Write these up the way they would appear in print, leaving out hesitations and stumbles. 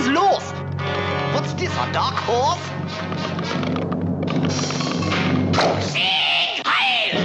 los? What's this, a dark horse? Sieg heil!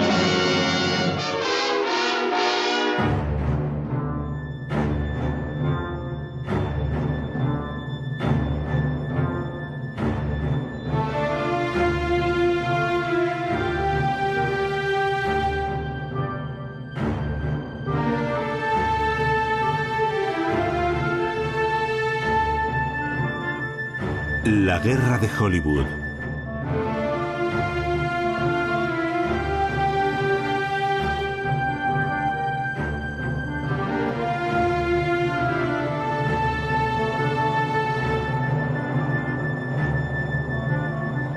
La guerra de Hollywood.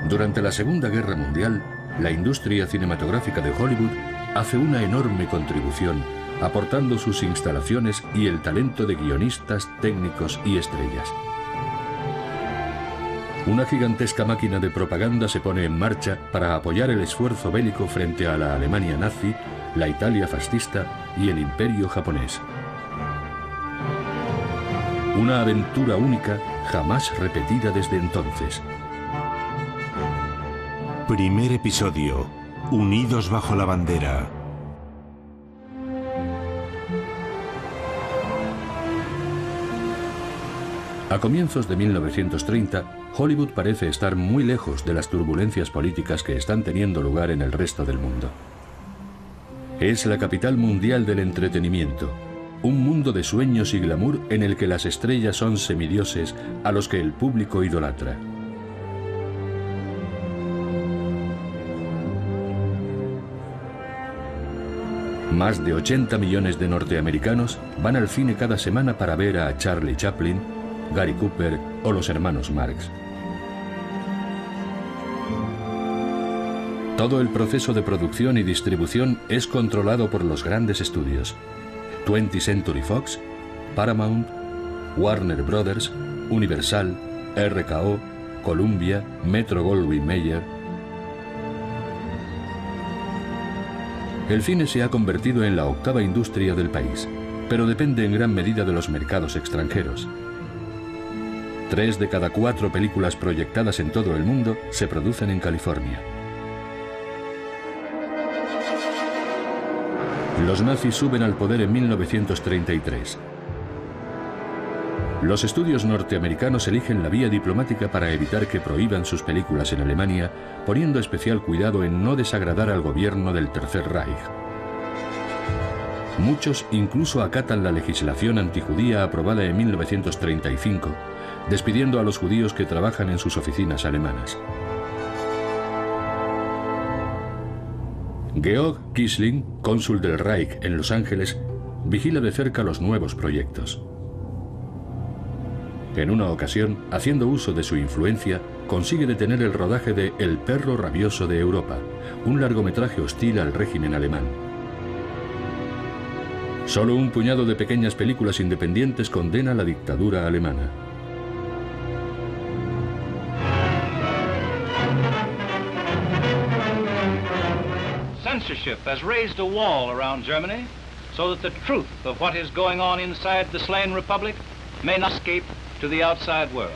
Durante la Segunda Guerra Mundial, la industria cinematográfica de Hollywood hace una enorme contribución, aportando sus instalaciones y el talento de guionistas, técnicos y estrellas. Una gigantesca máquina de propaganda se pone en marcha para apoyar el esfuerzo bélico frente a la Alemania nazi, la Italia fascista y el Imperio japonés. Una aventura única, jamás repetida desde entonces. Primer episodio. Unidos bajo la bandera. A comienzos de 1930, Hollywood parece estar muy lejos de las turbulencias políticas que están teniendo lugar en el resto del mundo. Es la capital mundial del entretenimiento, un mundo de sueños y glamour en el que las estrellas son semidioses a los que el público idolatra. Más de 80 millones de norteamericanos van al cine cada semana para ver a Charlie Chaplin, Gary Cooper o los hermanos Marx. Todo el proceso de producción y distribución es controlado por los grandes estudios: 20th Century Fox, Paramount, Warner Brothers, Universal, RKO, Columbia, Metro-Goldwyn-Mayer. El cine se ha convertido en la octava industria del país, pero depende en gran medida de los mercados extranjeros. 3 de cada 4 películas proyectadas en todo el mundo se producen en California. Los nazis suben al poder en 1933. Los estudios norteamericanos eligen la vía diplomática para evitar que prohíban sus películas en Alemania, poniendo especial cuidado en no desagradar al gobierno del Tercer Reich. Muchos incluso acatan la legislación antijudía aprobada en 1935, despidiendo a los judíos que trabajan en sus oficinas alemanas. Georg Quisling, cónsul del Reich en Los Ángeles, vigila de cerca los nuevos proyectos. En una ocasión, haciendo uso de su influencia, consigue detener el rodaje de El perro rabioso de Europa, un largometraje hostil al régimen alemán. Solo un puñado de pequeñas películas independientes condena la dictadura alemana. Censorship has raised a wall around Germany so that the truth of what is going on inside the slain republic may not escape to the outside world.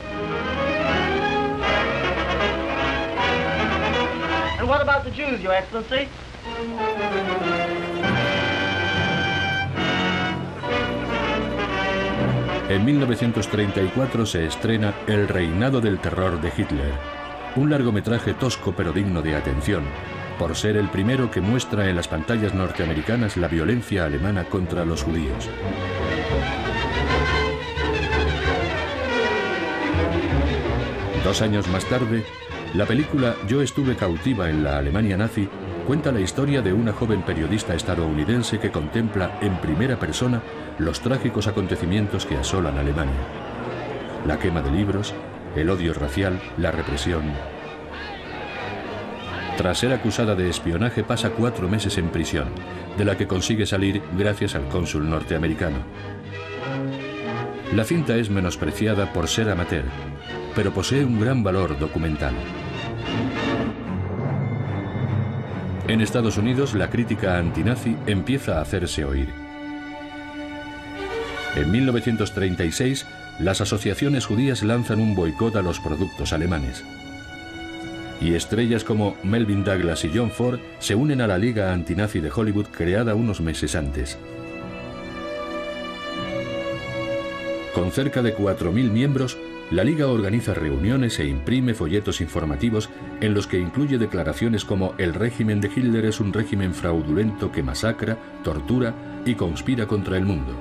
And what about the Jews, Your Excellency? En 1934 se estrena El reinado del terror de Hitler, un largometraje tosco pero digno de atención, por ser el primero que muestra en las pantallas norteamericanas la violencia alemana contra los judíos. Dos años más tarde, la película Yo estuve cautiva en la Alemania nazi cuenta la historia de una joven periodista estadounidense que contempla en primera persona los trágicos acontecimientos que asolan Alemania. La quema de libros, el odio racial, la represión. Tras ser acusada de espionaje pasa 4 meses en prisión, de la que consigue salir gracias al cónsul norteamericano. La cinta es menospreciada por ser amateur, pero posee un gran valor documental. En Estados Unidos, la crítica antinazi empieza a hacerse oír. En 1936, las asociaciones judías lanzan un boicot a los productos alemanes. Y estrellas como Melvyn Douglas y John Ford se unen a la Liga Antinazi de Hollywood creada unos meses antes. Con cerca de 4.000 miembros, la Liga organiza reuniones e imprime folletos informativos en los que incluye declaraciones como el régimen de Hitler es un régimen fraudulento que masacra, tortura y conspira contra el mundo.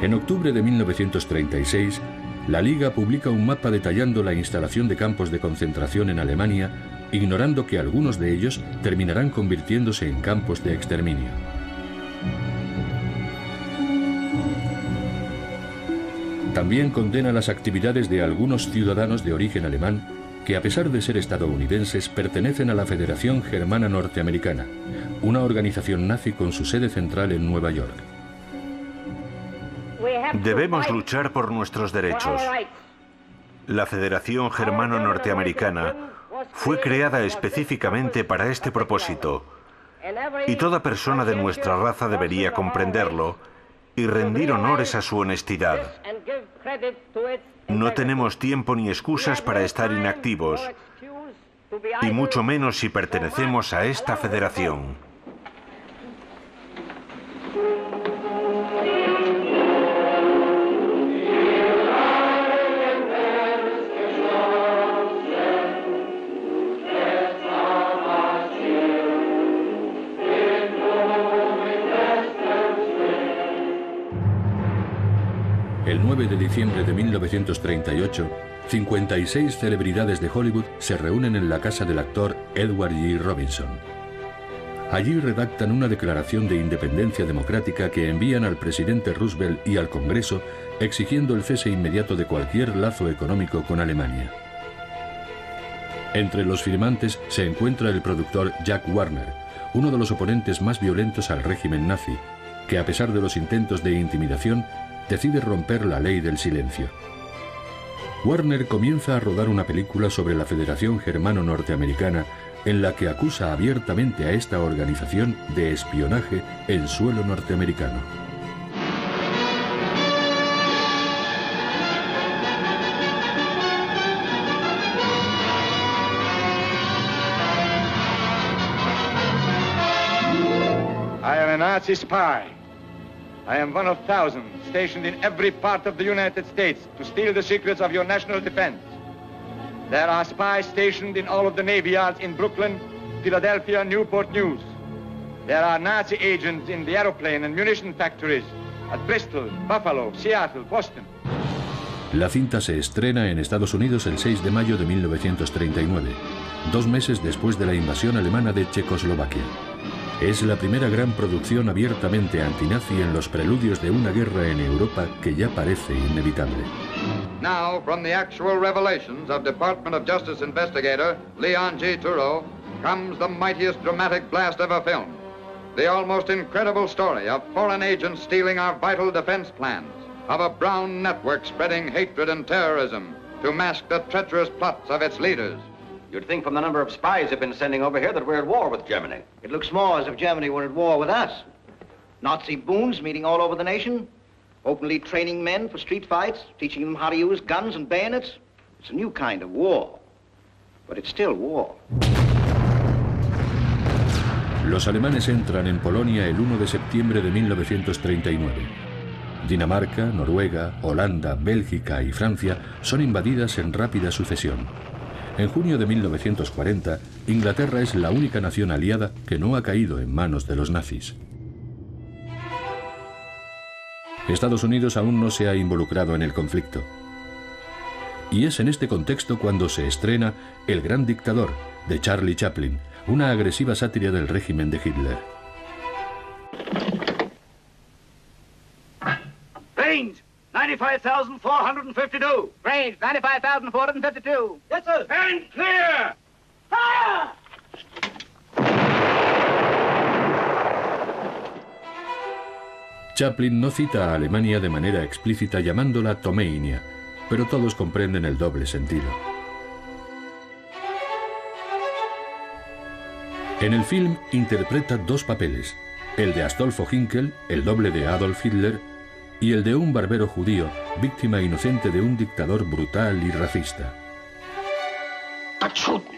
En octubre de 1936, la Liga publica un mapa detallando la instalación de campos de concentración en Alemania, ignorando que algunos de ellos terminarán convirtiéndose en campos de exterminio. También condena las actividades de algunos ciudadanos de origen alemán que, a pesar de ser estadounidenses, pertenecen a la Federación Germana Norteamericana, una organización nazi con su sede central en Nueva York. Debemos luchar por nuestros derechos. La Federación Germano-Norteamericana fue creada específicamente para este propósito, y toda persona de nuestra raza debería comprenderlo y rendir honores a su honestidad. No tenemos tiempo ni excusas para estar inactivos, y mucho menos si pertenecemos a esta federación. El 9 de diciembre de 1938, 56 celebridades de Hollywood se reúnen en la casa del actor Edward G. Robinson. Allí redactan una declaración de independencia democrática que envían al presidente Roosevelt y al Congreso, exigiendo el cese inmediato de cualquier lazo económico con Alemania. Entre los firmantes se encuentra el productor Jack Warner, uno de los oponentes más violentos al régimen nazi, que a pesar de los intentos de intimidación, decide romper la ley del silencio. Warner comienza a rodar una película sobre la Federación Germano-Norteamericana en la que acusa abiertamente a esta organización de espionaje en suelo norteamericano. I am a Nazi spy. I am one of thousands stationed in every part of the United States to steal the secrets of your national defense. There are spies stationed in all of the Navy yards in Brooklyn, Philadelphia, Newport News. There are Nazi agents in the aeroplane and munition factories at Bristol, Buffalo, Seattle, Boston. La cinta se estrena en Estados Unidos el 6 de mayo de 1939, 2 meses después de la invasión alemana de Checoslovaquia. Es la primera gran producción abiertamente antinazi en los preludios de una guerra en Europa que ya parece inevitable. Now, from the actual revelations of Department of Justice investigator Leon G. Turow, comes the mightiest dramatic blast ever filmed. The almost incredible story of foreign agents stealing our vital defense plans, of a brown network spreading hatred and terrorism to mask the treacherous plots of its leaders. You'd think from the number of spies they've been sending over here that we're at war with Germany. It looks more as if Germany were at war with us. Nazi boons meeting all over the nation, openly training men for street fights, teaching them how to use guns and bayonets. It's a new kind of war, but it's still war. Los alemanes entran en Polonia el 1 de septiembre de 1939. Dinamarca, Noruega, Holanda, Bélgica y Francia son invadidas en rápida sucesión. En junio de 1940, Inglaterra es la única nación aliada que no ha caído en manos de los nazis. Estados Unidos aún no se ha involucrado en el conflicto. Y es en este contexto cuando se estrena El Gran Dictador, de Charlie Chaplin, una agresiva sátira del régimen de Hitler. Range, 95,452. Range, 95,452. Yes, sir. And clear. Fire! Chaplin no cita a Alemania de manera explícita llamándola Tomeinia, pero todos comprenden el doble sentido. En el film interpreta 2 papeles, el de Astolfo Hinkel, el doble de Adolf Hitler, y el de un barbero judío, víctima inocente de un dictador brutal y racista. Das Juden.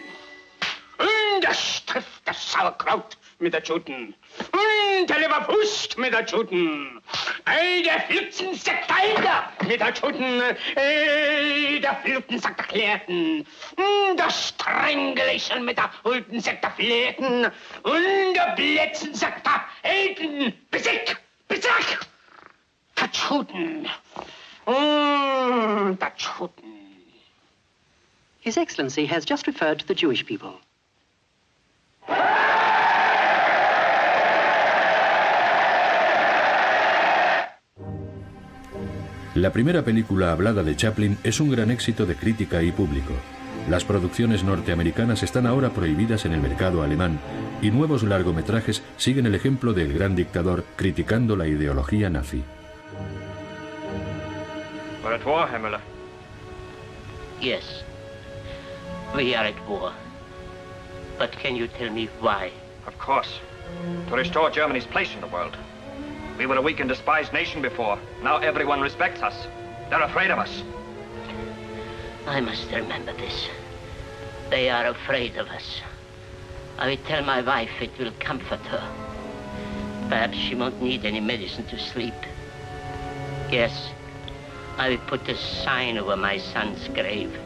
Das trifft das Sauerkraut mit der Juden. Der Leberwurst mit der Juden. Der Flitzensack mit der Juden. Der Flitzensack der Klärten. Das Strängelichen mit der Hultensack der Fläten. Und der Blätzensack der Elten. Besick! Besick! Der Juden. Der Juden. His Excellency has just referred to the Jewish people. La primera película hablada de Chaplin es un gran éxito de crítica y público. Las producciones norteamericanas están ahora prohibidas en el mercado alemán y nuevos largometrajes siguen el ejemplo del gran dictador criticando la ideología nazi. We're at war, Herr Müller. Yes, we are at war. But can you tell me why? Of course. To restore Germany's place in the world. We were a weak and despised nation before. Now everyone respects us. They're afraid of us. I must remember this. They are afraid of us. I will tell my wife, it will comfort her. Perhaps she won't need any medicine to sleep. Yes, I will put a sign over my son's grave.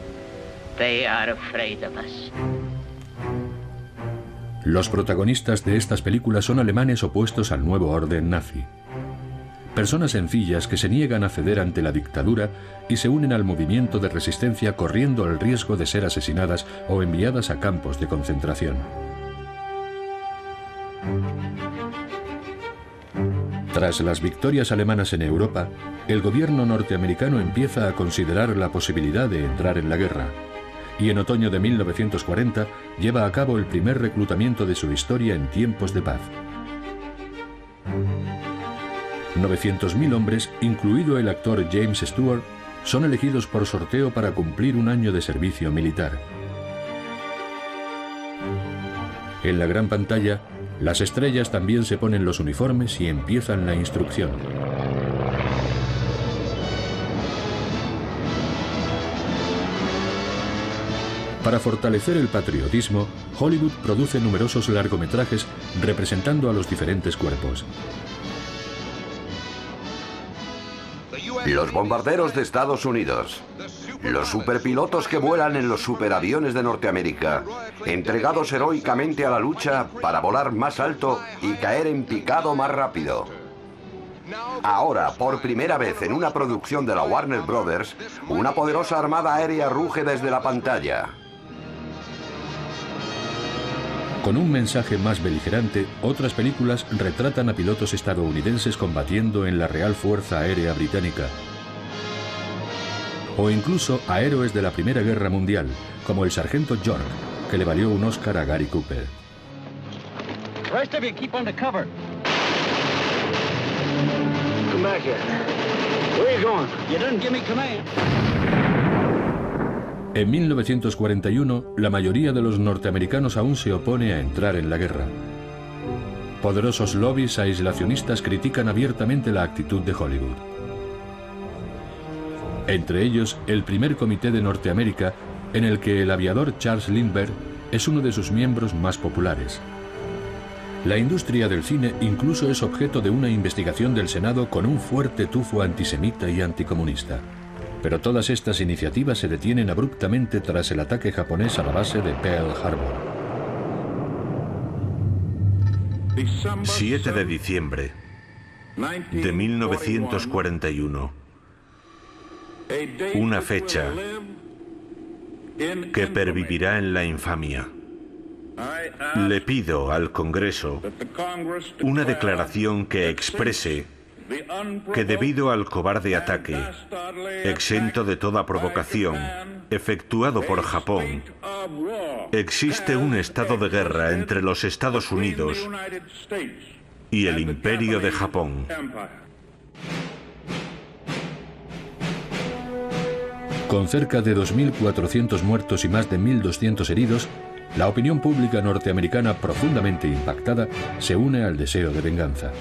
They are afraid of us. Los protagonistas de estas películas son alemanes opuestos al nuevo orden nazi. Personas sencillas que se niegan a ceder ante la dictadura y se unen al movimiento de resistencia corriendo el riesgo de ser asesinadas o enviadas a campos de concentración. Tras las victorias alemanas en Europa, el gobierno norteamericano empieza a considerar la posibilidad de entrar en la guerra, y en otoño de 1940 lleva a cabo el primer reclutamiento de su historia en tiempos de paz. 900.000 hombres, incluido el actor James Stewart, son elegidos por sorteo para cumplir un año de servicio militar. En la gran pantalla, las estrellas también se ponen los uniformes y empiezan la instrucción. Para fortalecer el patriotismo, Hollywood produce numerosos largometrajes representando a los diferentes cuerpos. Los bombarderos de Estados Unidos, los superpilotos que vuelan en los superaviones de Norteamérica, entregados heroicamente a la lucha para volar más alto y caer en picado más rápido. Ahora, por primera vez en una producción de la Warner Brothers, una poderosa armada aérea ruge desde la pantalla. Con un mensaje más beligerante, otras películas retratan a pilotos estadounidenses combatiendo en la Real Fuerza Aérea Británica. O incluso a héroes de la Primera Guerra Mundial, como el sargento York, que le valió un Oscar a Gary Cooper. Rest of you keep under cover. Come back here. Where are you going? You didn't give me command. En 1941, la mayoría de los norteamericanos aún se opone a entrar en la guerra. Poderosos lobbies aislacionistas critican abiertamente la actitud de Hollywood. Entre ellos, el primer comité de Norteamérica, en el que el aviador Charles Lindbergh es uno de sus miembros más populares. La industria del cine incluso es objeto de una investigación del Senado con un fuerte tufo antisemita y anticomunista. Pero todas estas iniciativas se detienen abruptamente tras el ataque japonés a la base de Pearl Harbor. 7 de diciembre de 1941. Una fecha que pervivirá en la infamia. Le pido al Congreso una declaración que exprese que debido al cobarde ataque, exento de toda provocación, efectuado por Japón, existe un estado de guerra entre los Estados Unidos y el Imperio de Japón. Con cerca de 2.400 muertos y más de 1.200 heridos, la opinión pública norteamericana profundamente impactada se une al deseo de venganza.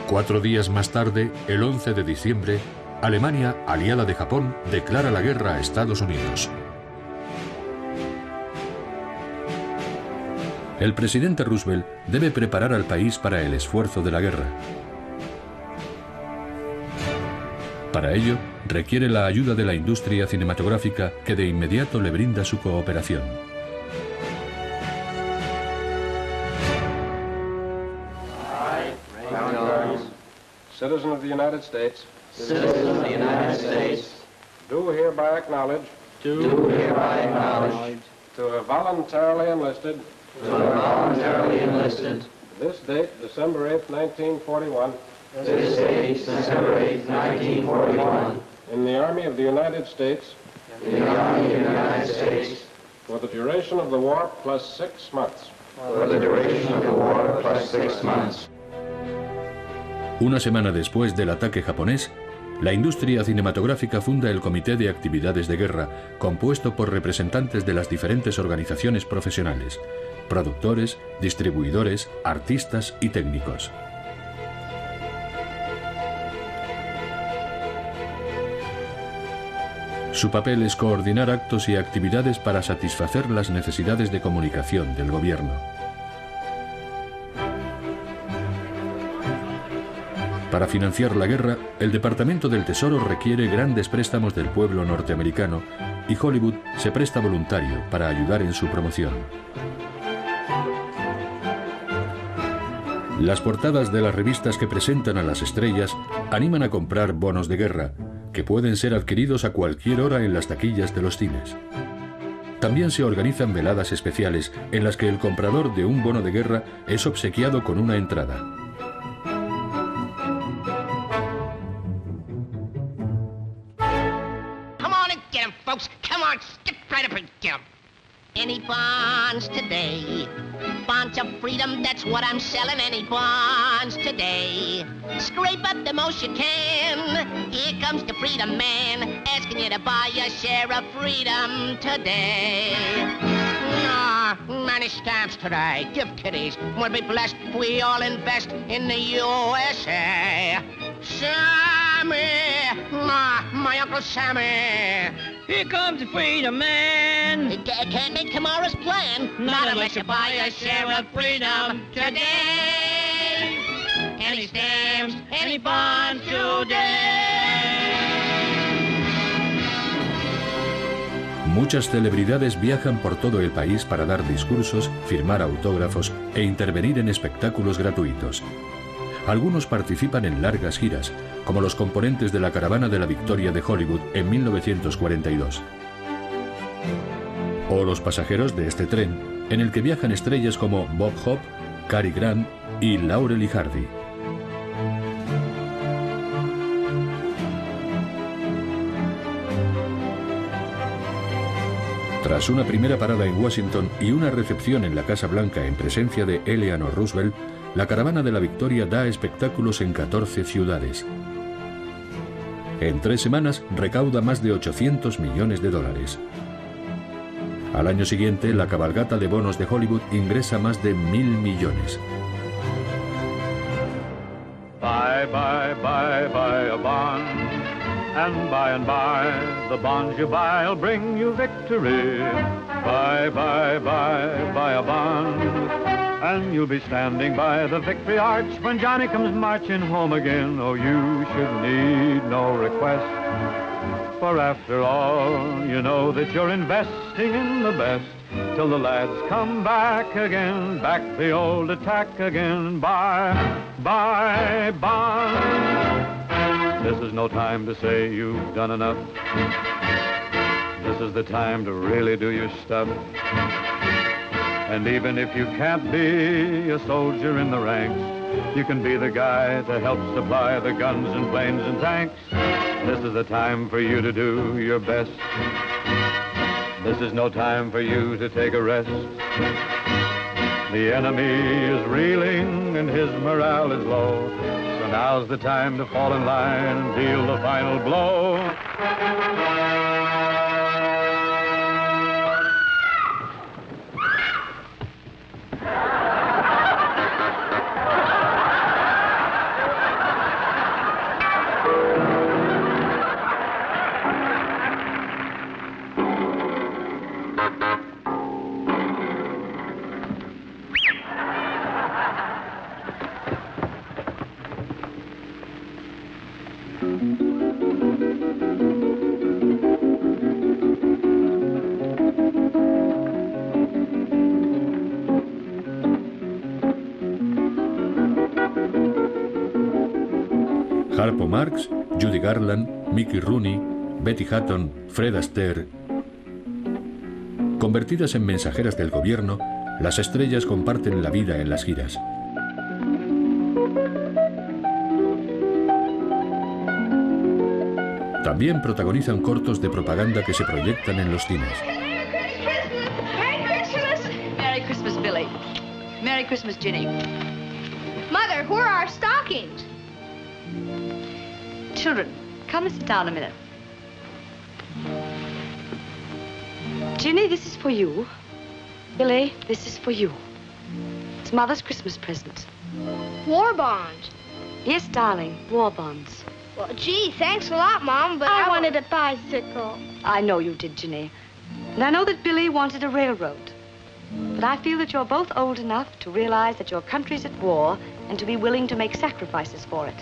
4 días más tarde, el 11 de diciembre, Alemania, aliada de Japón, declara la guerra a Estados Unidos. El presidente Roosevelt debe preparar al país para el esfuerzo de la guerra. Para ello, requiere la ayuda de la industria cinematográfica, que de inmediato le brinda su cooperación. Citizen of the United States. Citizen of the United States. Do hereby acknowledge. Do hereby acknowledge. To have voluntarily enlisted. To have voluntarily enlisted. This date, December 8th, 1941. This date, December 8th, 1941. In the Army of the United States. In the Army of the United States. For the duration of the war plus 6 months. For the duration of the war plus 6 months. Una semana después del ataque japonés, la industria cinematográfica funda el Comité de Actividades de Guerra, compuesto por representantes de las diferentes organizaciones profesionales, productores, distribuidores, artistas y técnicos. Su papel es coordinar actos y actividades para satisfacer las necesidades de comunicación del gobierno. Para financiar la guerra, el Departamento del Tesoro requiere grandes préstamos del pueblo norteamericano y Hollywood se presta voluntario para ayudar en su promoción. Las portadas de las revistas que presentan a las estrellas animan a comprar bonos de guerra, que pueden ser adquiridos a cualquier hora en las taquillas de los cines. También se organizan veladas especiales en las que el comprador de un bono de guerra es obsequiado con una entrada. Come on, skip right up and get 'em. Any bonds today? Bonds of freedom, that's what I'm selling. Any bonds today? Scrape up the most you can. Here comes the freedom man, asking you to buy a share of freedom today. Many stamps today. Give kiddies. We'll be blessed if we all invest in the USA. Sammy, my Uncle Sammy. Here comes the freedom man. Can't make tomorrow's plan. Not unless you buy a share of freedom today. Any stamps, any bond today. Muchas celebridades viajan por todo el país para dar discursos, firmar autógrafos e intervenir en espectáculos gratuitos. Algunos participan en largas giras, como los componentes de la Caravana de la Victoria de Hollywood en 1942. O los pasajeros de este tren, en el que viajan estrellas como Bob Hope, Cary Grant y Laurel y Hardy. Tras una primera parada en Washington y una recepción en la Casa Blanca en presencia de Eleanor Roosevelt, la Caravana de la Victoria da espectáculos en 14 ciudades. En 3 semanas recauda más de $800 millones. Al año siguiente, la cabalgata de bonos de Hollywood ingresa más de 1.000 millones. Buy, buy, buy, buy a bond. And by, the bonds you buy'll bring you victory. Buy, buy, buy, buy a bond. And you'll be standing by the victory arch when Johnny comes marching home again. Oh, you should need no request. For after all, you know that you're investing in the best. Till the lads come back again, back the old attack again. Buy, buy, bond. This is no time to say you've done enough. This is the time to really do your stuff. And even if you can't be a soldier in the ranks, you can be the guy to help supply the guns and planes and tanks. This is the time for you to do your best. This is no time for you to take a rest. The enemy is reeling and his morale is low. So now's the time to fall in line and deal the final blow. Margot Marx, Judy Garland, Mickey Rooney, Betty Hutton, Fred Astaire. Convertidas en mensajeras del gobierno, las estrellas comparten la vida en las giras. También protagonizan cortos de propaganda que se proyectan en los cines. Merry Christmas, Billy. Merry Christmas, Ginny. Mother, where are our stockings? Children, come and sit down a minute. Ginny, this is for you. Billy, this is for you. It's Mother's Christmas present. War bonds? Yes, darling, war bonds. Well, gee, thanks a lot, Mom, but I wanted a bicycle. I know you did, Ginny. And I know that Billy wanted a railroad. But I feel that you're both old enough to realize that your country's at war and to be willing to make sacrifices for it.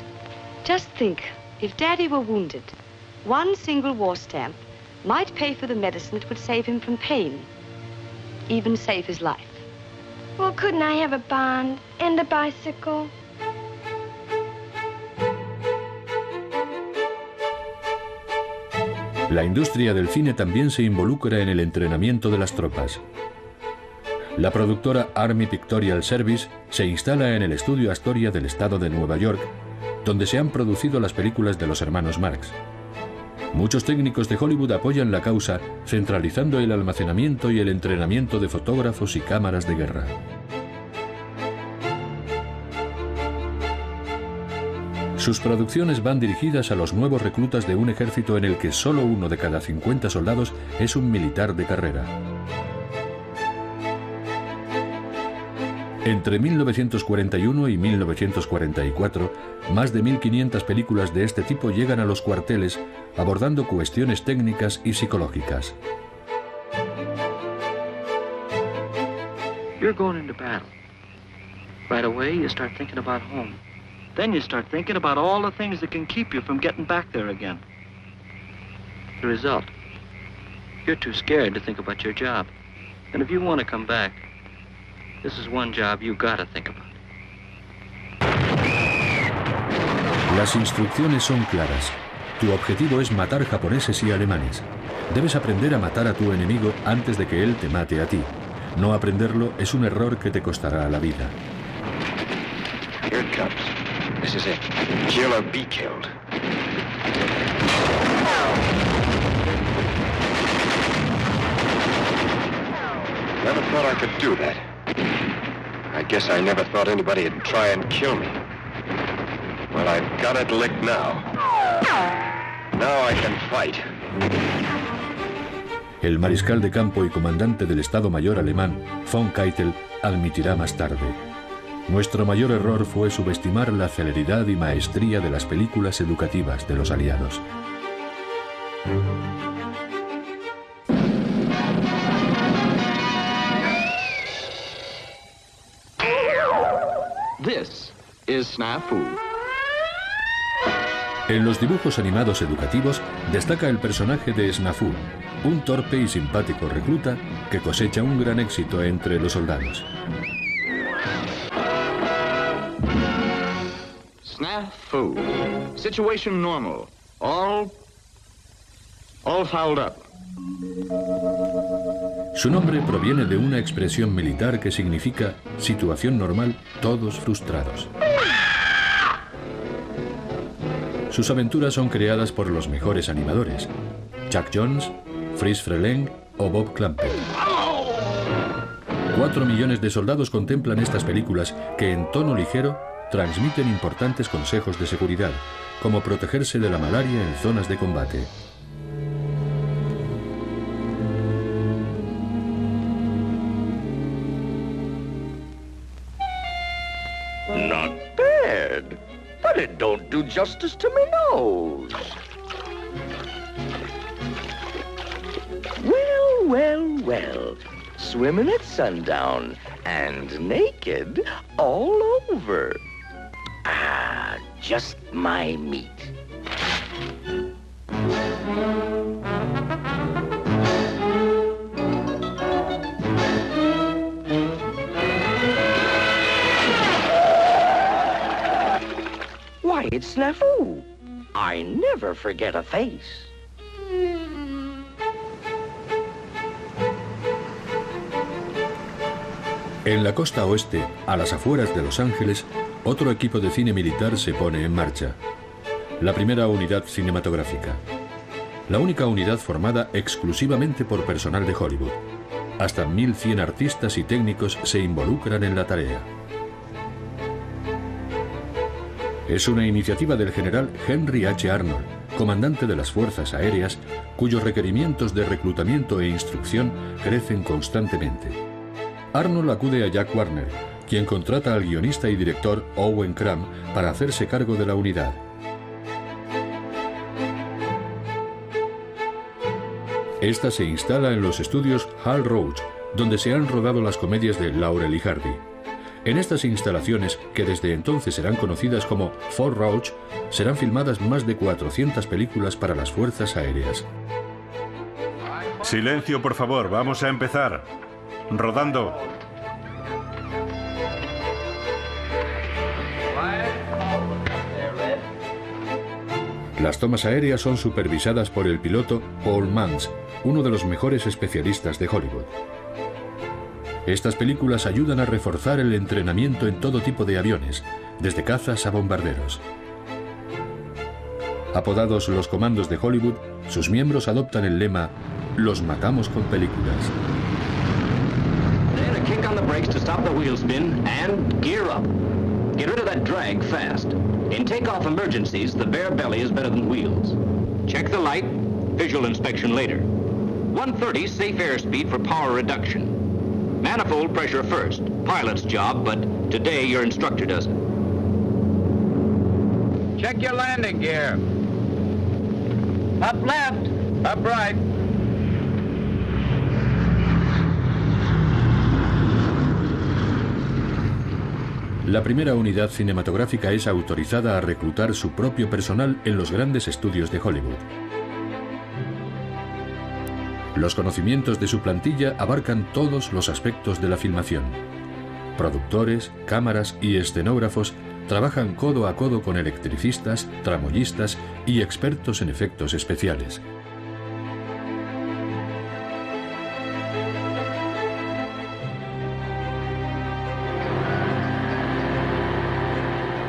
Just think, if Daddy were wounded, one single war stamp might pay for the medicine that would save him from pain, even save his life. Well, couldn't I have a bond and a bicycle? La industria del cine también se involucra en el entrenamiento de las tropas. La productora Army Pictorial Service se instala en el estudio Astoria del estado de Nueva York, donde se han producido las películas de los hermanos Marx. Muchos técnicos de Hollywood apoyan la causa, centralizando el almacenamiento y el entrenamiento de fotógrafos y cámaras de guerra. Sus producciones van dirigidas a los nuevos reclutas de un ejército en el que solo uno de cada 50 soldados es un militar de carrera. Entre 1941 y 1944, más de 1.500 películas de este tipo llegan a los cuarteles, abordando cuestiones técnicas y psicológicas. You're going into battle. Right away, you start thinking about home. Then you start thinking about all the things that can keep you from getting back there again. The result, you're too scared to think about your job. And if you want to come back, this is one job you gotta think about. Las instrucciones son claras. Tu objetivo es matar japoneses y alemanes. Debes aprender a matar a tu enemigo antes de que él te mate a ti. No aprenderlo es un error que te costará la vida. Here it comes. This is it. Kill or be killed. Never thought I could do that. I guess I never thought anybody'd try and kill me. Well, I've got it licked now. Now I can fight. El mariscal de campo y comandante del Estado Mayor alemán, von Keitel, admitirá más tarde: nuestro mayor error fue subestimar la celeridad y maestría de las películas educativas de los aliados. This is Snafu. En los dibujos animados educativos destaca el personaje de Snafu, un torpe y simpático recluta que cosecha un gran éxito entre los soldados. Snafu. Situation normal. All fouled up. Su nombre proviene de una expresión militar que significa situación normal, todos frustrados. Sus aventuras son creadas por los mejores animadores: Chuck Jones, Fritz Freleng o Bob Clampett. 4 millones de soldados contemplan estas películas que, en tono ligero, transmiten importantes consejos de seguridad, como protegerse de la malaria en zonas de combate. Not bad, but it don't do justice to me nose. Well, well, well. Swimming at sundown and naked all over. Ah, just my meat. Why, it's Snafu. I never forget a face. En la costa oeste, a las afueras de Los Ángeles, otro equipo de cine militar se pone en marcha. La primera unidad cinematográfica. La única unidad formada exclusivamente por personal de Hollywood. Hasta 1.100 artistas y técnicos se involucran en la tarea. Es una iniciativa del general Henry H. Arnold, comandante de las Fuerzas Aéreas, cuyos requerimientos de reclutamiento e instrucción crecen constantemente. Arnold acude a Jack Warner, quien contrata al guionista y director Owen Cram para hacerse cargo de la unidad. Esta se instala en los estudios Hal Roach, donde se han rodado las comedias de Laurel y Hardy. En estas instalaciones, que desde entonces serán conocidas como Fort Roach, serán filmadas más de 400 películas para las Fuerzas Aéreas. Silencio, por favor, vamos a empezar. Rodando. Las tomas aéreas son supervisadas por el piloto Paul Mans, uno de los mejores especialistas de Hollywood. Estas películas ayudan a reforzar el entrenamiento en todo tipo de aviones, desde cazas a bombarderos. Apodados los comandos de Hollywood, sus miembros adoptan el lema "Los matamos con películas". Then a kick on the brakes to stop the wheel spin and gear up. Get rid of that drag fast. In takeoff emergencies, the bare belly is better than wheels. Check the light. Visual inspection later. 130 safe airspeed for power reduction. Manifold pressure first. Pilot's job, but today your instructor does it. Check your landing gear. Up left. Up right. La primera unidad cinematográfica es autorizada a reclutar su propio personal en los grandes estudios de Hollywood. Los conocimientos de su plantilla abarcan todos los aspectos de la filmación. Productores, cámaras y escenógrafos trabajan codo a codo con electricistas, tramoyistas y expertos en efectos especiales.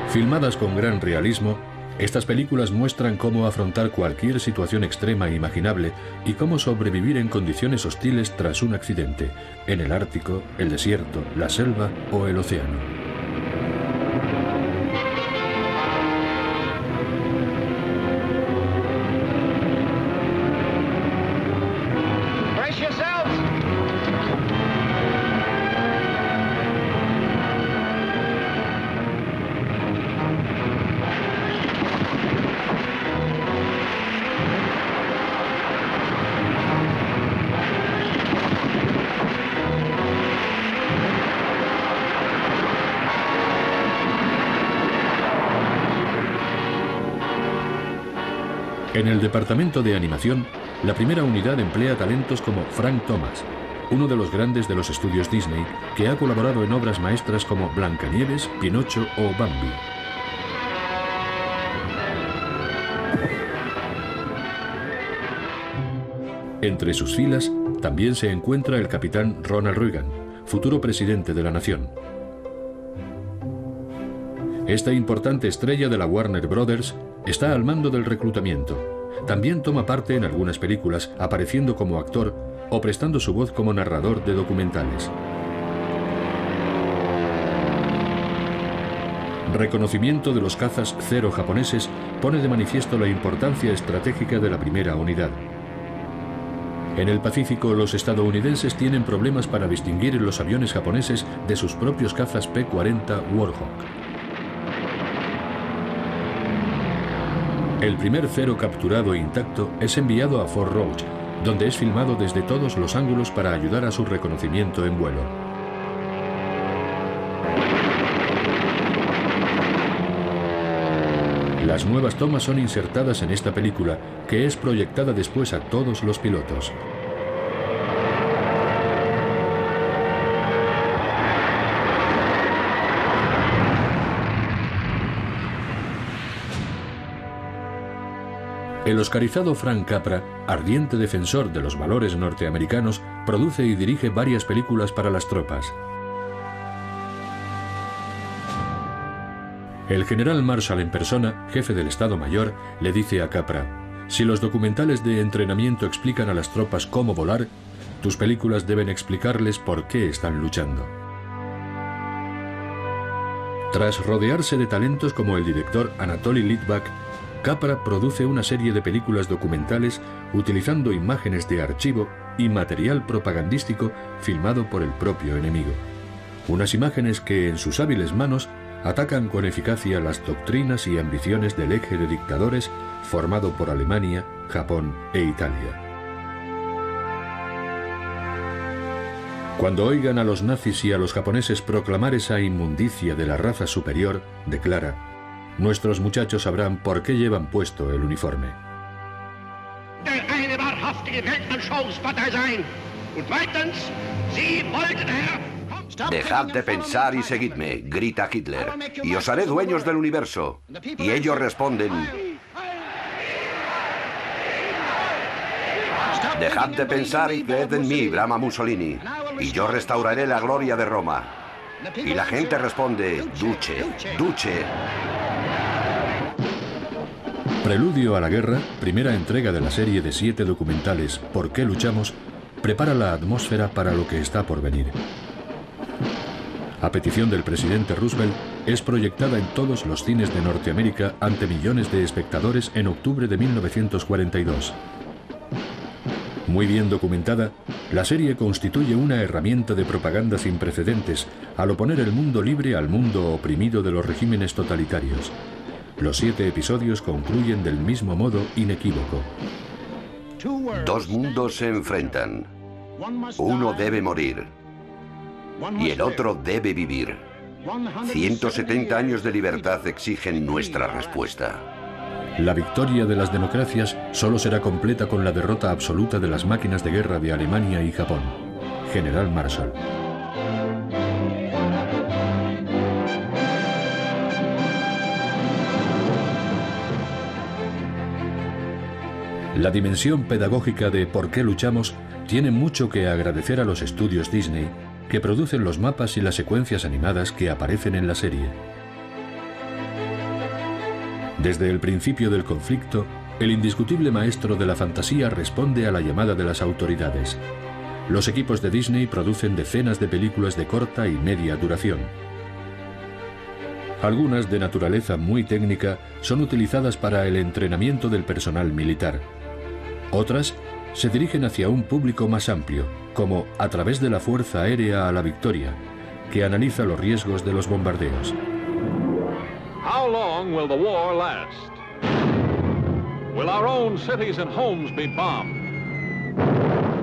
Filmadas con gran realismo, estas películas muestran cómo afrontar cualquier situación extrema e imaginable y cómo sobrevivir en condiciones hostiles tras un accidente, en el Ártico, el desierto, la selva o el océano. En el departamento de animación, la primera unidad emplea talentos como Frank Thomas, uno de los grandes de los estudios Disney, que ha colaborado en obras maestras como Blancanieves, Pinocho o Bambi. Entre sus filas también se encuentra el capitán Ronald Reagan, futuro presidente de la nación. Esta importante estrella de la Warner Brothers está al mando del reclutamiento. También toma parte en algunas películas, apareciendo como actor o prestando su voz como narrador de documentales. Reconocimiento de los cazas Zero japoneses pone de manifiesto la importancia estratégica de la primera unidad. En el Pacífico, los estadounidenses tienen problemas para distinguir los aviones japoneses de sus propios cazas P-40 Warhawk. El primer Zero capturado e intacto es enviado a Fort Roach, donde es filmado desde todos los ángulos para ayudar a su reconocimiento en vuelo. Las nuevas tomas son insertadas en esta película, que es proyectada después a todos los pilotos. El oscarizado Frank Capra, ardiente defensor de los valores norteamericanos, produce y dirige varias películas para las tropas. El general Marshall en persona, jefe del Estado Mayor, le dice a Capra: si los documentales de entrenamiento explican a las tropas cómo volar, tus películas deben explicarles por qué están luchando. Tras rodearse de talentos como el director Anatoly Litvak, Capra produce una serie de películas documentales utilizando imágenes de archivo y material propagandístico filmado por el propio enemigo. Unas imágenes que, en sus hábiles manos, atacan con eficacia las doctrinas y ambiciones del eje de dictadores formado por Alemania, Japón e Italia. Cuando oigan a los nazis y a los japoneses proclamar esa inmundicia de la raza superior, declara: nuestros muchachos sabrán por qué llevan puesto el uniforme. Dejad de pensar y seguidme, grita Hitler, y os haré dueños del universo. Y ellos responden: dejad de pensar y creed en mí, brama Mussolini, y yo restauraré la gloria de Roma. Y la gente responde: Duce, Duce. Preludio a la guerra, primera entrega de la serie de 7 documentales ¿Por qué luchamos?, prepara la atmósfera para lo que está por venir. A petición del presidente Roosevelt, es proyectada en todos los cines de Norteamérica ante millones de espectadores en octubre de 1942. Muy bien documentada, la serie constituye una herramienta de propaganda sin precedentes al oponer el mundo libre al mundo oprimido de los regímenes totalitarios. Los 7 episodios concluyen del mismo modo inequívoco. Dos mundos se enfrentan. Uno debe morir y el otro debe vivir. 170 años de libertad exigen nuestra respuesta. La victoria de las democracias solo será completa con la derrota absoluta de las máquinas de guerra de Alemania y Japón. General Marshall. La dimensión pedagógica de ¿Por qué luchamos? Tiene mucho que agradecer a los estudios Disney, que producen los mapas y las secuencias animadas que aparecen en la serie. Desde el principio del conflicto, el indiscutible maestro de la fantasía responde a la llamada de las autoridades. Los equipos de Disney producen decenas de películas de corta y media duración. Algunas, de naturaleza muy técnica, son utilizadas para el entrenamiento del personal militar. Otras se dirigen hacia un público más amplio, como A través de la Fuerza Aérea a la Victoria, que analiza los riesgos de los bombardeos. How long will the war last? Will our own cities and homes be bombed?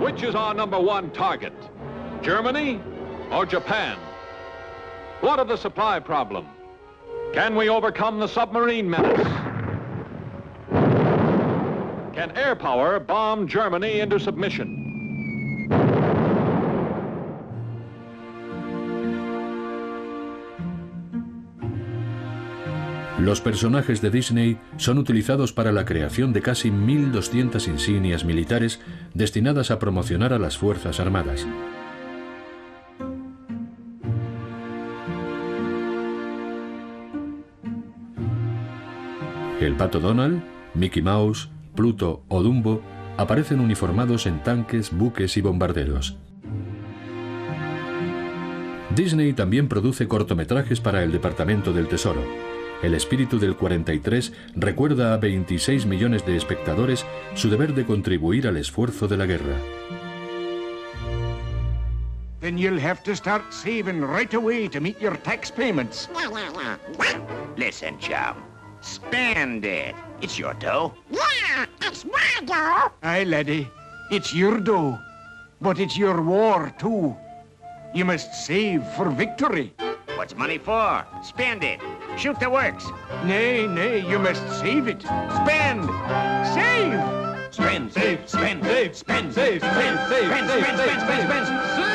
Which is our #1 target? Germany or Japan? What of the supply problem? Can we overcome the submarine menace? Can air power bomb Germany into submission? Los personajes de Disney son utilizados para la creación de casi 1.200 insignias militares destinadas a promocionar a las Fuerzas Armadas. El Pato Donald, Mickey Mouse, Pluto o Dumbo aparecen uniformados en tanques, buques y bombarderos. Disney también produce cortometrajes para el Departamento del Tesoro. El espíritu del 43 recuerda a 26 millones de espectadores su deber de contribuir al esfuerzo de la guerra. Then you'll have to start saving right away to meet your tax payments. Listen, chum. Spend it. It's your dough. Yeah, it's my dough. Aye, laddie. It's your dough. But it's your war, too. You must save for victory. What's money for? Spend it. Shoot the works. Nay, nay, you must save it. Spend. Save. Spend, save, spend, save, spend, save, spend, save, spend, spend, spend, spend, spend, save.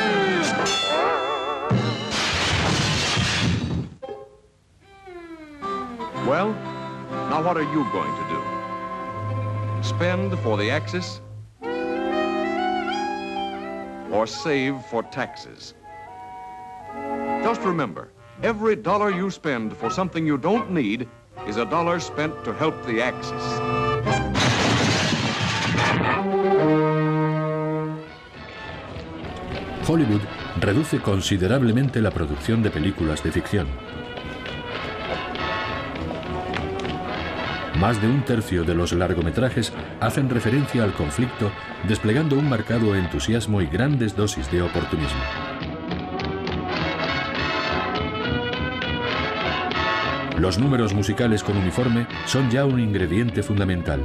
Well, now what are you going to do? spend for the Axis or save for taxes. Just remember, every dollar you spend for something you don't need is a dollar spent to help the Axis. Hollywood reduce considerablemente la producción de películas de ficción. Más de un tercio de los largometrajes hacen referencia al conflicto, desplegando un marcado entusiasmo y grandes dosis de oportunismo. Los números musicales con uniforme son ya un ingrediente fundamental.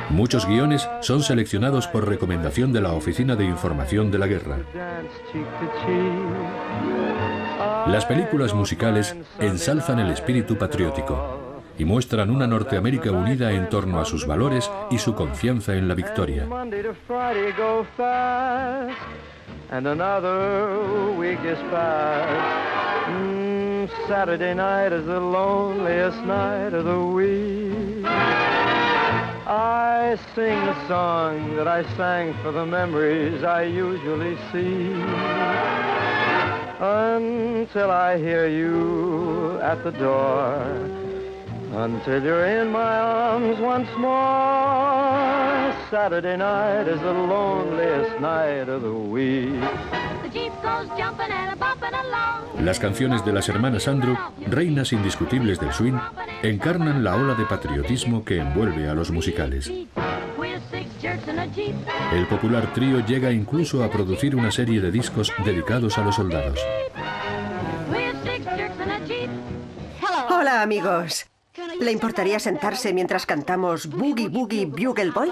Muchos guiones son seleccionados por recomendación de la Oficina de Información de la Guerra. Las películas musicales ensalzan el espíritu patriótico y muestran una Norteamérica unida en torno a sus valores y su confianza en la victoria. Saturday night is the loneliest night of the week. I sing the song that I sang for the memories I usually see, until I hear you at the door, until you're in my arms once more. Saturday night is the loneliest night of the week. Las canciones de las hermanas Andrew, reinas indiscutibles del swing, encarnan la ola de patriotismo que envuelve a los musicales. El popular trío llega incluso a producir una serie de discos dedicados a los soldados. Hola, amigos. ¿Le importaría sentarse mientras cantamos Boogie Boogie Bugle Boy?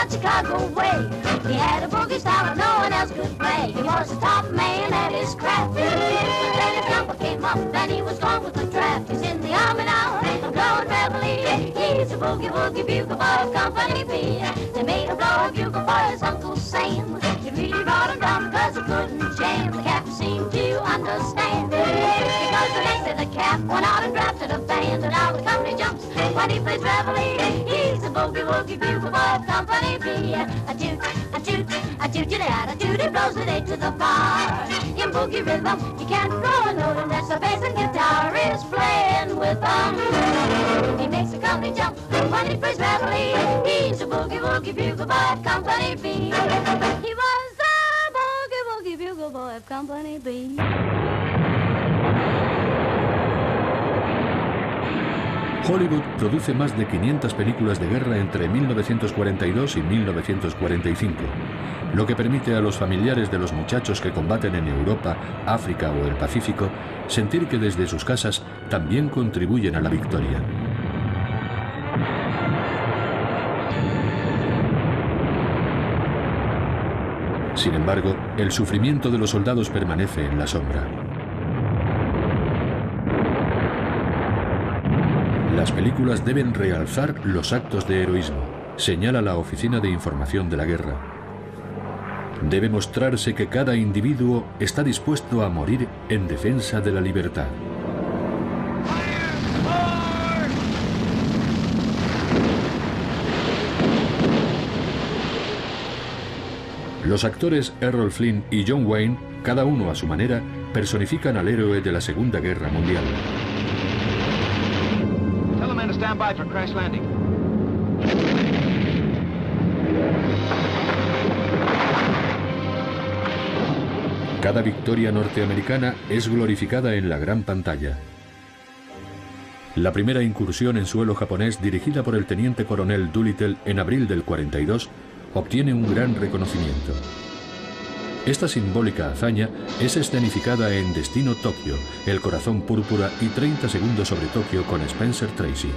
Chicago way. He had a boogie style that no one else could play. He was the top man at his craft. But then a jumper came up and he was gone with the draft. He's in the army now, I'm blowing reveille. He's a boogie woogie bugle boy of Company B. They made a blow a bugle for his Uncle Sam. He really brought him down because he couldn't jam. The captain seemed to understand. Because the next day the cap went out and drafted a band. And now the company jumps when he plays reveille. He's a boogie woogie bugle boy of Company B. A toot, a toot, a toot-a-dat, a toot, it blows the day to the bar. In boogie rhythm, you can't throw a note unless the bass and guitar is playing with them. He makes the company jump when he plays reveille. He's a boogie woogie bugle boy of Company B. He was a boogie woogie bugle boy of Company B. Hollywood produce más de 500 películas de guerra entre 1942 y 1945, lo que permite a los familiares de los muchachos que combaten en Europa, África o el Pacífico sentir que desde sus casas también contribuyen a la victoria. Sin embargo, el sufrimiento de los soldados permanece en la sombra. Las películas deben realzar los actos de heroísmo, señala la Oficina de Información de la Guerra. Debe mostrarse que cada individuo está dispuesto a morir en defensa de la libertad. Los actores Errol Flynn y John Wayne, cada uno a su manera, personifican al héroe de la Segunda Guerra Mundial. Tell the men to stand by for crash landing. Cada victoria norteamericana es glorificada en la gran pantalla. La primera incursión en suelo japonés, dirigida por el teniente coronel Doolittle en abril del 42, obtiene un gran reconocimiento. Esta simbólica hazaña es escenificada en Destino Tokio, El corazón púrpura y 30 segundos sobre Tokio con Spencer Tracy.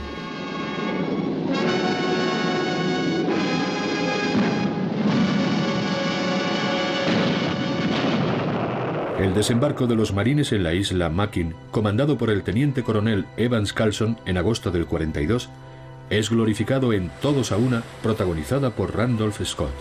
El desembarco de los marines en la isla Makin, comandado por el teniente coronel Evans Carlson en agosto del 42, es glorificado en Todos a una, protagonizada por Randolph Scott.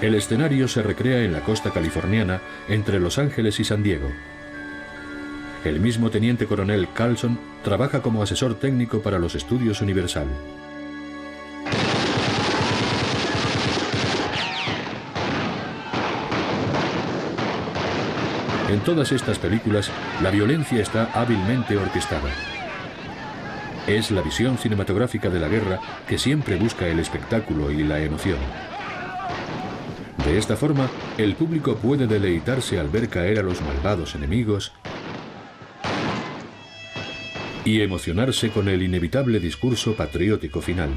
El escenario se recrea en la costa californiana, entre Los Ángeles y San Diego. El mismo teniente coronel Carlson trabaja como asesor técnico para los estudios Universal. En todas estas películas, la violencia está hábilmente orquestada. Es la visión cinematográfica de la guerra que siempre busca el espectáculo y la emoción. De esta forma, el público puede deleitarse al ver caer a los malvados enemigos y emocionarse con el inevitable discurso patriótico final.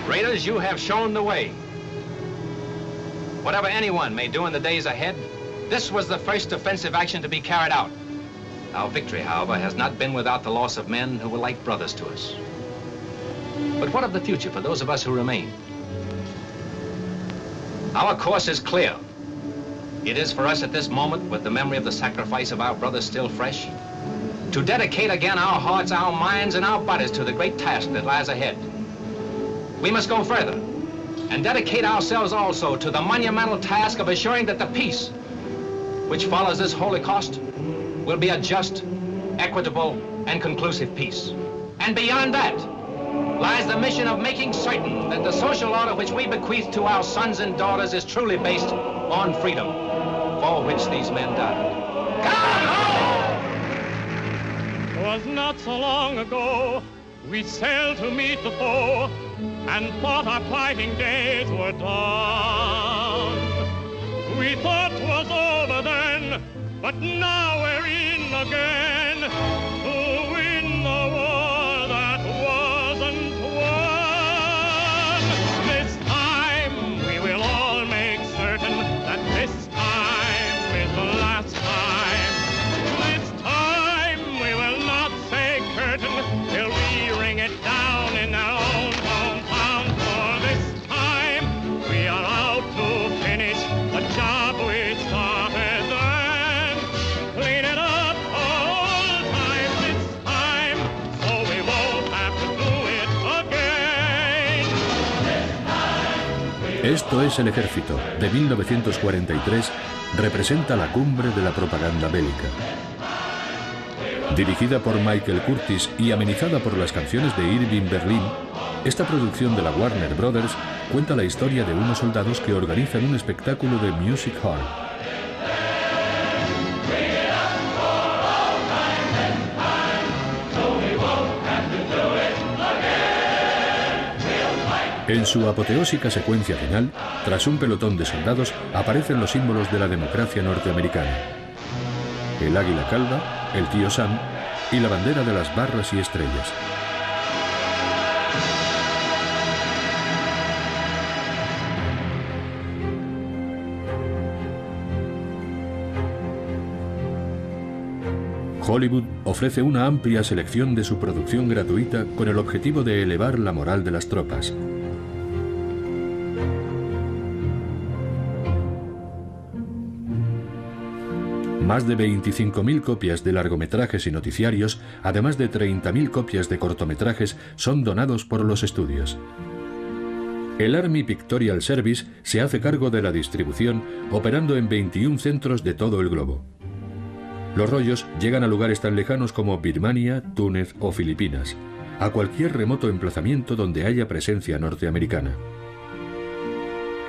Raiders, you have shown the way. Whatever anyone may do in the days ahead, this was the first offensive action to be carried out. Our victory, however, has not been without the loss of men who were like brothers to us. But what of the future for those of us who remain? Our course is clear. It is for us at this moment, with the memory of the sacrifice of our brothers still fresh, to dedicate again our hearts, our minds, and our bodies to the great task that lies ahead. We must go further and dedicate ourselves also to the monumental task of assuring that the peace which follows this holocaust will be a just, equitable, and conclusive peace. And beyond that lies the mission of making certain that the social order which we bequeath to our sons and daughters is truly based on freedom, for which these men died. 'Twas not so long ago we sailed to meet the foe and thought our fighting days were done. We thought 'twas over then, but now we're in again to win the war that wasn't won. This time we will all make certain that this time is the last time. This time we will not say curtain till we ring it down in our own hometown. For this time we are out to finish the job we started then. Clean it up all time this time, so we won't have to do it again. Esto es El Ejército, de 1943, representa la cumbre de la propaganda bélica. Dirigida por Michael Curtis y amenizada por las canciones de Irving Berlin, esta producción de la Warner Brothers cuenta la historia de unos soldados que organizan un espectáculo de music hall. En su apoteósica secuencia final, tras un pelotón de soldados, aparecen los símbolos de la democracia norteamericana: el águila calva, el tío Sam y la bandera de las barras y estrellas. Hollywood ofrece una amplia selección de su producción gratuita con el objetivo de elevar la moral de las tropas. Más de 25.000 copias de largometrajes y noticiarios, además de 30.000 copias de cortometrajes, son donados por los estudios. El Army Pictorial Service se hace cargo de la distribución, operando en 21 centros de todo el globo. Los rollos llegan a lugares tan lejanos como Birmania, Túnez o Filipinas, a cualquier remoto emplazamiento donde haya presencia norteamericana.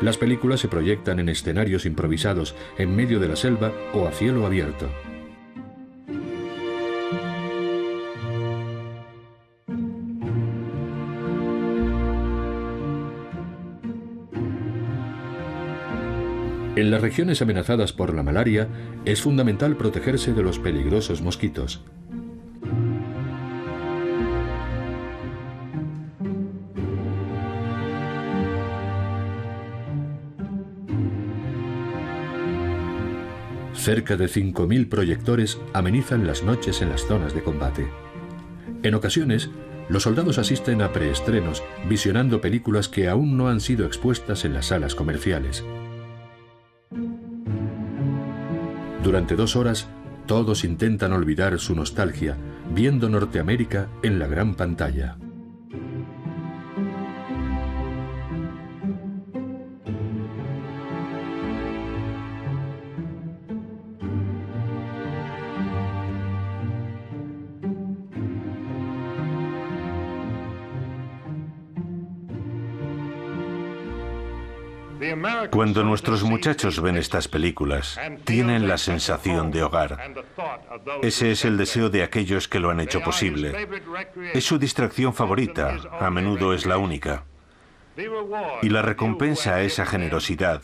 Las películas se proyectan en escenarios improvisados, en medio de la selva o a cielo abierto. En las regiones amenazadas por la malaria, es fundamental protegerse de los peligrosos mosquitos. Cerca de 5.000 proyectores amenizan las noches en las zonas de combate. En ocasiones, los soldados asisten a preestrenos, visionando películas que aún no han sido expuestas en las salas comerciales. Durante 2 horas, todos intentan olvidar su nostalgia, viendo Norteamérica en la gran pantalla. Cuando nuestros muchachos ven estas películas, tienen la sensación de hogar. Ese es el deseo de aquellos que lo han hecho posible. Es su distracción favorita, a menudo es la única. Y la recompensa a esa generosidad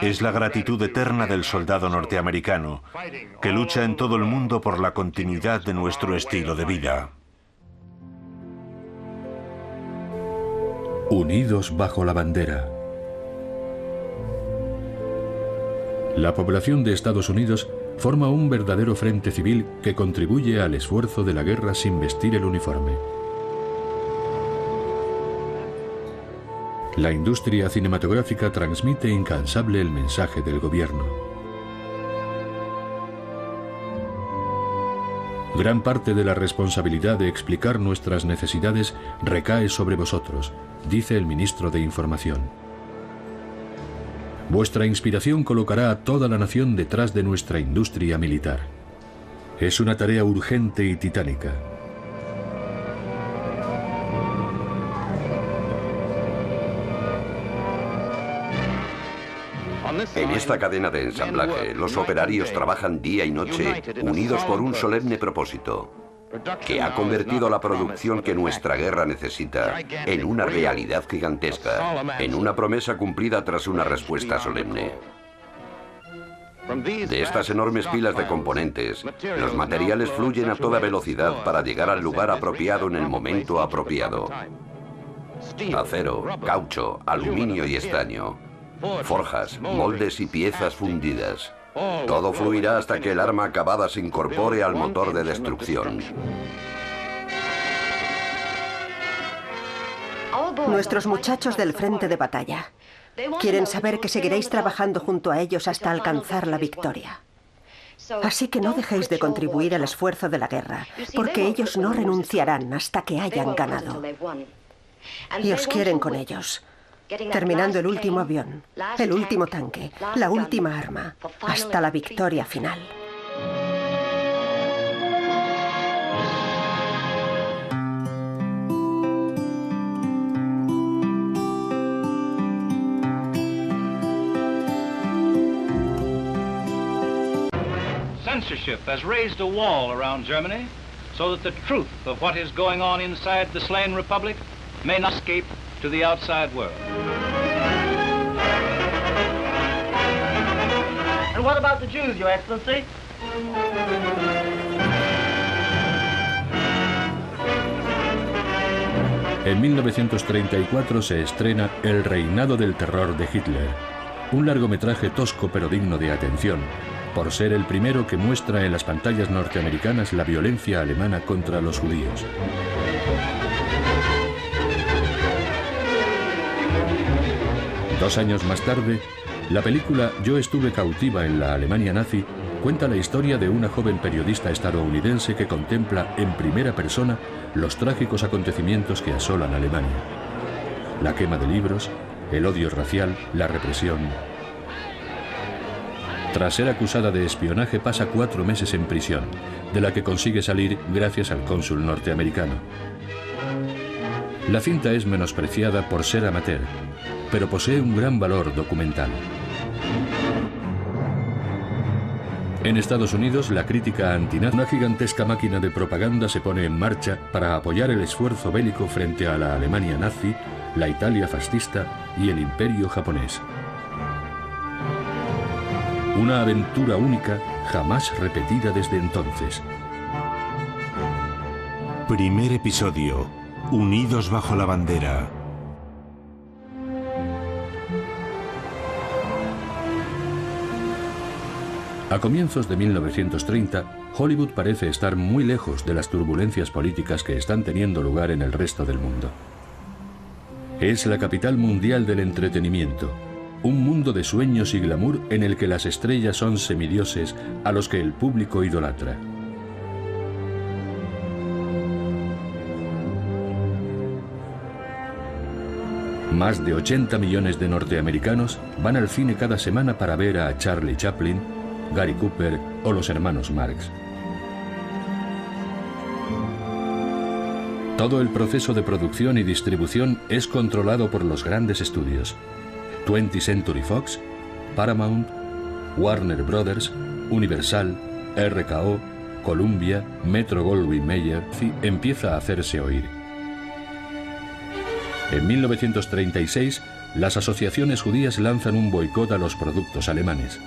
es la gratitud eterna del soldado norteamericano, que lucha en todo el mundo por la continuidad de nuestro estilo de vida. Unidos bajo la bandera. La población de Estados Unidos forma un verdadero frente civil que contribuye al esfuerzo de la guerra sin vestir el uniforme. La industria cinematográfica transmite incansable el mensaje del gobierno. Gran parte de la responsabilidad de explicar nuestras necesidades recae sobre vosotros, dice el ministro de Información. Vuestra inspiración colocará a toda la nación detrás de nuestra industria militar. Es una tarea urgente y titánica. En esta cadena de ensamblaje, los operarios trabajan día y noche unidos por un solemne propósito, que ha convertido la producción que nuestra guerra necesita en una realidad gigantesca, en una promesa cumplida tras una respuesta solemne. De estas enormes pilas de componentes, los materiales fluyen a toda velocidad para llegar al lugar apropiado en el momento apropiado. Acero, caucho, aluminio y estaño, forjas, moldes y piezas fundidas. Todo fluirá hasta que el arma acabada se incorpore al motor de destrucción. Nuestros muchachos del frente de batalla quieren saber que seguiréis trabajando junto a ellos hasta alcanzar la victoria. Así que no dejéis de contribuir al esfuerzo de la guerra, porque ellos no renunciarán hasta que hayan ganado. Y os quieren con ellos. Terminando el último avión, el último tanque, la última arma, hasta la victoria final. Censorship has raised a wall around Germany so that the truth of what is going on inside the slain republic may not escape to the outside world. And what about the Jews, Your Excellency? En 1934 se estrena El reinado del terror de Hitler, un largometraje tosco pero digno de atención, por ser el primero que muestra en las pantallas norteamericanas la violencia alemana contra los judíos. Dos años más tarde, la película Yo estuve cautiva en la Alemania nazi cuenta la historia de una joven periodista estadounidense que contempla en primera persona los trágicos acontecimientos que asolan Alemania. La quema de libros, el odio racial, la represión. Tras ser acusada de espionaje pasa 4 meses en prisión, de la que consigue salir gracias al cónsul norteamericano. La cinta es menospreciada por ser amateur, pero posee un gran valor documental. En Estados Unidos, la crítica antinazi, una gigantesca máquina de propaganda se pone en marcha para apoyar el esfuerzo bélico frente a la Alemania nazi, la Italia fascista y el Imperio japonés. Una aventura única, jamás repetida desde entonces. Primer episodio. Unidos bajo la bandera. A comienzos de 1930, Hollywood parece estar muy lejos de las turbulencias políticas que están teniendo lugar en el resto del mundo. Es la capital mundial del entretenimiento, un mundo de sueños y glamour en el que las estrellas son semidioses a los que el público idolatra. Más de 80 millones de norteamericanos van al cine cada semana para ver a Charlie Chaplin, Gary Cooper o los hermanos Marx. Todo el proceso de producción y distribución es controlado por los grandes estudios. 20th Century Fox, Paramount, Warner Brothers, Universal, RKO, Columbia, Metro-Goldwyn-Mayer empieza a hacerse oír. En 1936, las asociaciones judías lanzan un boicot a los productos alemanes.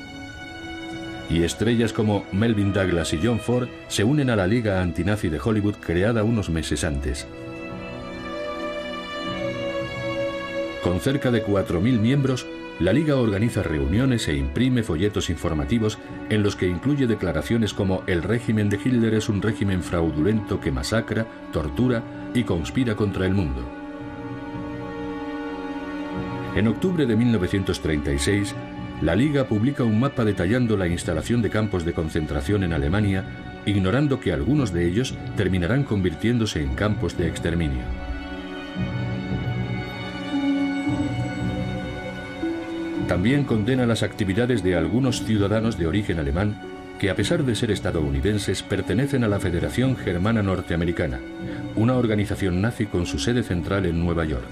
Y estrellas como Melvyn Douglas y John Ford se unen a la Liga Antinazi de Hollywood creada unos meses antes. Con cerca de 4.000 miembros, la Liga organiza reuniones e imprime folletos informativos en los que incluye declaraciones como el régimen de Hitler es un régimen fraudulento que masacra, tortura y conspira contra el mundo. En octubre de 1936, la Liga publica un mapa detallando la instalación de campos de concentración en Alemania, ignorando que algunos de ellos terminarán convirtiéndose en campos de exterminio. También condena las actividades de algunos ciudadanos de origen alemán que, a pesar de ser estadounidenses, pertenecen a la Federación Germana Norteamericana, una organización nazi con su sede central en Nueva York.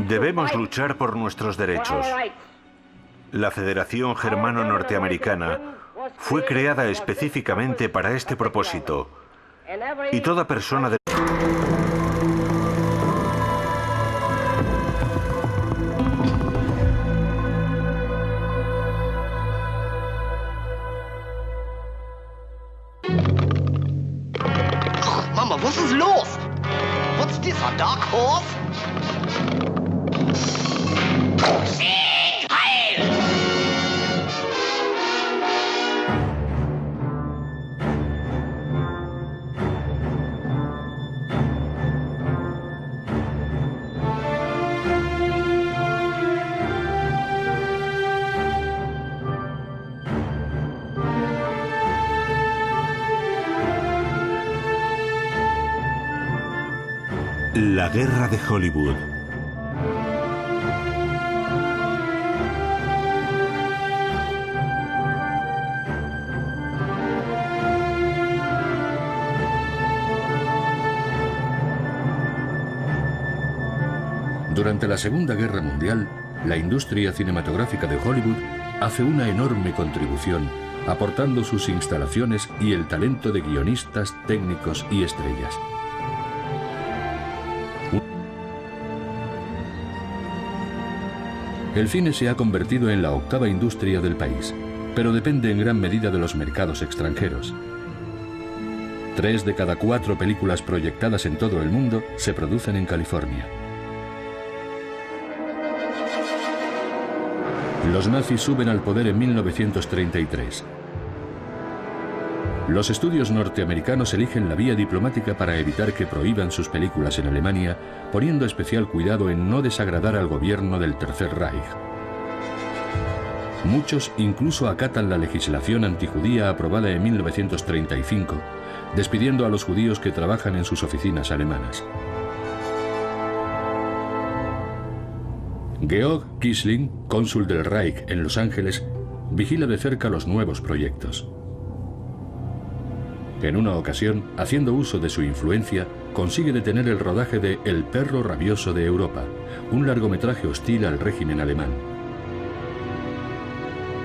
Debemos luchar por nuestros derechos. La Federación Germano-Norteamericana fue creada específicamente para este propósito. Y toda persona de... Mama, was ist los? What's this, a dark horse? La guerra de Hollywood. Durante la Segunda Guerra Mundial, la industria cinematográfica de Hollywood hace una enorme contribución, aportando sus instalaciones y el talento de guionistas, técnicos y estrellas. El cine se ha convertido en la octava industria del país, pero depende en gran medida de los mercados extranjeros. 3 de cada 4 películas proyectadas en todo el mundo se producen en California. Los nazis suben al poder en 1933. Los estudios norteamericanos eligen la vía diplomática para evitar que prohíban sus películas en Alemania, poniendo especial cuidado en no desagradar al gobierno del Tercer Reich. Muchos incluso acatan la legislación antijudía aprobada en 1935, despidiendo a los judíos que trabajan en sus oficinas alemanas. Georg Quisling, cónsul del Reich en Los Ángeles, vigila de cerca los nuevos proyectos. En una ocasión, haciendo uso de su influencia, consigue detener el rodaje de El perro rabioso de Europa, un largometraje hostil al régimen alemán.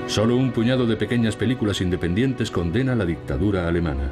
Solo un puñado de pequeñas películas independientes condena la dictadura alemana.